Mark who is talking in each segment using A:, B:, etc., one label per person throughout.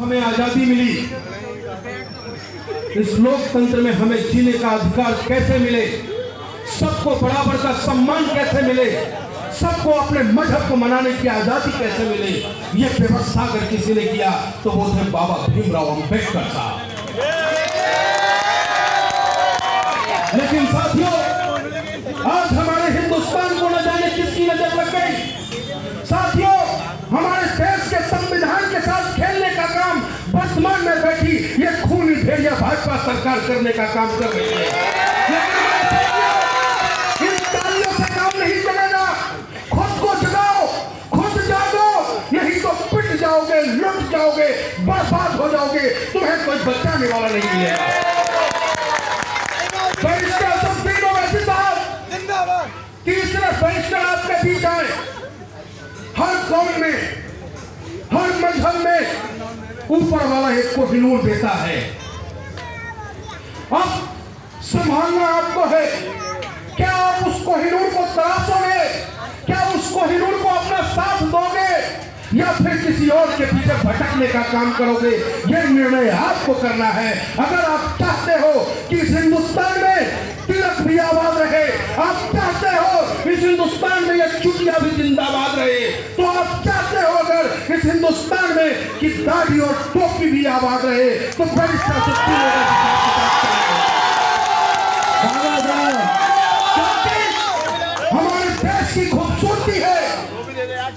A: हमें आजादी मिली, इस लोकतंत्र में हमें जीने का अधिकार कैसे मिले, सबको बराबर का सम्मान कैसे मिले, सबको अपने मजहब को मनाने की आजादी कैसे मिले, ये व्यवस्था अगर किसी ने किया तो वो थे बाबा भीमराव अंबेडकर साहब। लेकिन साथियों, आज हमारे हिंदुस्तान को न जाने किसकी नजर लग गई। साथियों, हमारे देश के संविधान के साथ खेलने का काम वर्तमान में बैठी ये खूनी भेड़िया भाजपा सरकार करने का काम कर रही है। इन तालियों से काम नहीं चलेगा। खुद को जगाओ, खुद जागो, यही तो पिट जाओगे, लुट जाओगे, बर्बाद हो जाओगे, तुम्हें कोई बचाने वाला नहीं मिलेगा। तीसरा बहिष्कार आपके बीच आए। हर कौम में, हर मजहब में ऊपर वाला एक कोहिनूर देता है। अब संभालना आपको है। क्या आप उस कोहिनूर को तराशोगे? क्या उस कोहिनूर को अपना साथ दोगे या फिर किसी और के पीछे भटकने का काम करोगे? यह निर्णय आपको करना है। अगर आप चाहते हो कि इस हिंदुस्तान में तिलक भी आबाद रहे, आप चाहते हो इस हिंदुस्तान में यह चुटिया भी जिंदाबाद रहे, तो आप चाहते हो अगर इस हिंदुस्तान में कि दाढ़ी और टोपी भी आबाद रहे, तो बरिष्ठा से हमारे देश की खूबसूरती है।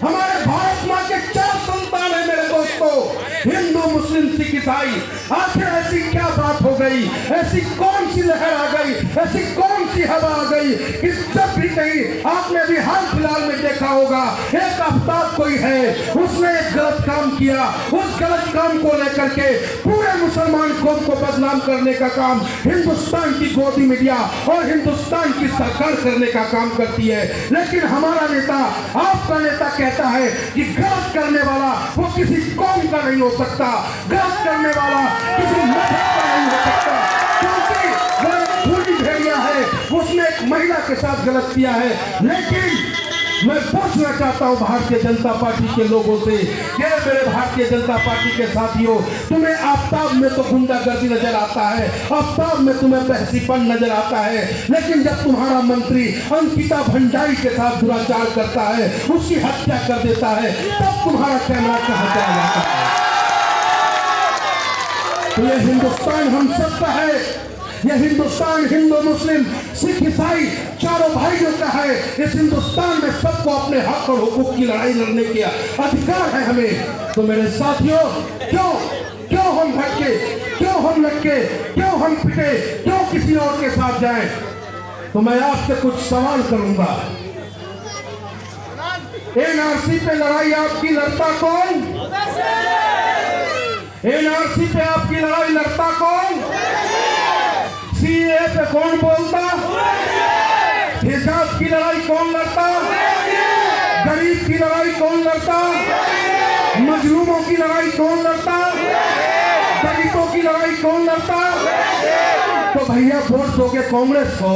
A: हमारे भारत माँ के 4 संतान है मेरे दोस्तों, हिंदू, मुस्लिम, सिख, ईसाई। आखिर ऐसी क्या बात हो गई, ऐसी कौन सी लहर आ गई, ऐसी कौन सी हवा आ गई कि जब भी कहीं आपने भी हाल फिलहाल में देखा होगा एक आफ्ताब कोई है, उसने एक गलत काम किया, उस गलत काम को लेकर के पूरे मुसलमान कौम को बदनाम करने का काम हिंदुस्तान की गोदी मीडिया और हिंदुस्तान की सरकार करने का काम करती है। लेकिन हमारा नेता, आपका नेता कहता है कि गलत करने वाला वो किसी कौम का नहीं हो सकता, गलत करने वाला किसी मजहब का नहीं हो सकता, क्योंकि वो खूनी भेड़िया है, उसने एक महिला के साथ गलत किया है। लेकिन मैं पूछना चाहता हूं भारतीय जनता पार्टी के लोगों से, क्या मेरे भारतीय जनता पार्टी के साथियों, तुम्हें आफ्ताब में तो गुंडागर्दी नजर आता है, आफ्ताब में तुम्हें बहसीपन नजर आता है, लेकिन जब तुम्हारा मंत्री अंकिता भंडारी के साथ दुराचार करता है, उसकी हत्या कर देता है, तब तुम्हारा कैमरा कहां चला जाता है? तो ये हिंदुस्तान हम सबका है। यह हिंदुस्तान हिंदू, मुस्लिम, सिख, ईसाई चारों भाइयों का है। इस हिंदुस्तान में सबको अपने हक और हुकूक की लड़ाई लड़ने का अधिकार है हमें। तो मेरे साथियों, क्यों हम भटके, क्यों हम लटके, क्यों हम पिटे, क्यों किसी और के साथ जाएं? तो मैं आपसे कुछ सवाल करूंगा। एनआरसी पे लड़ाई आपकी लड़ता कौन? एनआरसी पे आपकी लड़ाई लड़ता कौन? सीए पे कौन बोलता? हिजाब की लड़ाई कौन लड़ता? गरीब की लड़ाई कौन लड़ता? मजलूमों की लड़ाई कौन लड़ता? दलितों की लड़ाई कौन लड़ता? तो भैया वोट दोगे कांग्रेस को।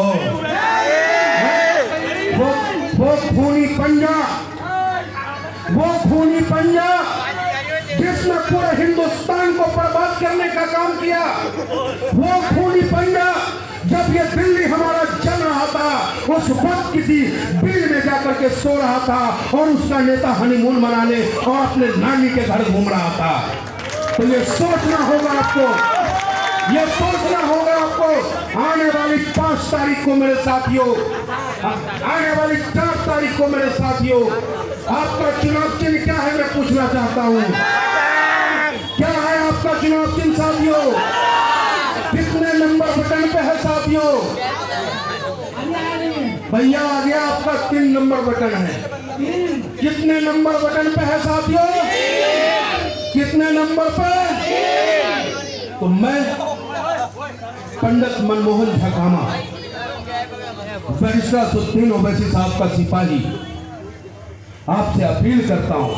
A: वो खूनी पंजा जिसने पूरे हिंदुस्तान को बर्बाद करने का काम किया, वो खूनी पंजा जब ये दिल्ली हमारा जल रहा था, उस वक्त किसी बिल में जाकर के सो रहा था और उसका नेता हनीमून मनाने और अपने नानी के घर घूम रहा था। तो ये सोचना होगा आपको, ये सोचना होगा आपको। आने वाली 5 तारीख को मेरे साथियों, आने वाली 4 तारीख को मेरे साथियों, आपका चुनाव चिन्ह क्या है मैं पूछना चाहता हूँ। क्या है आपका चुनाव चिन्ह साथियों? कितने नंबर बटन पे है साथियों? भैया आ गया, आपका 3 नंबर बटन है। कितने नंबर बटन पे है साथियों? कितने नंबर पे? तो मैं पंडित मनमोहन झकामा, बैरिस्टर असदुद्दीन ओवैसी साहब का सिपाही, आपसे अपील करता हूं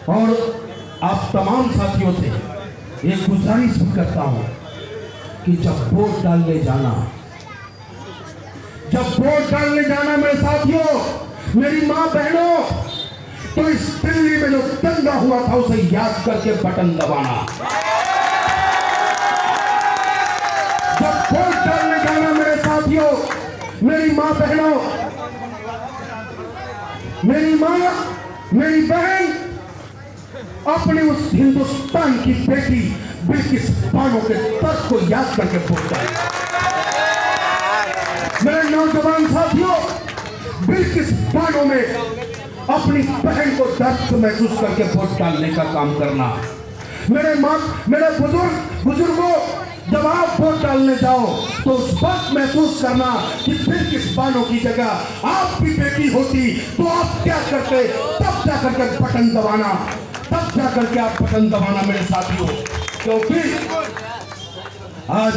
A: और आप तमाम साथियों से एक गुजारिश भी करता हूं कि जब वोट डालने जाना मेरे साथियों, मेरी मां बहनों, तो इस दिल्ली में जो दंगा हुआ था उसे याद करके बटन दबाना। जब वोट डालने जाना मेरे साथियों, मेरी मां बहनों, मेरी मां, मेरी बहन अपनी उस हिंदुस्तान की बेटी बिल्किस बानो के दर्द को याद करके वोट डाले। मेरे नौजवान साथियों, बिल्किस बानो में अपनी बहन को दर्द महसूस करके वोट डालने का काम करना। मेरे बुजुर्गों, जब आप वोट डालने जाओ तो उस वक्त महसूस करना कि बिल्किस बानो की जगह आपकी बेटी होती तो आप क्या करते, तब जाकर के बटन दबाना, तब जाकर के आप बटन दबाना मेरे साथियों, क्योंकि आज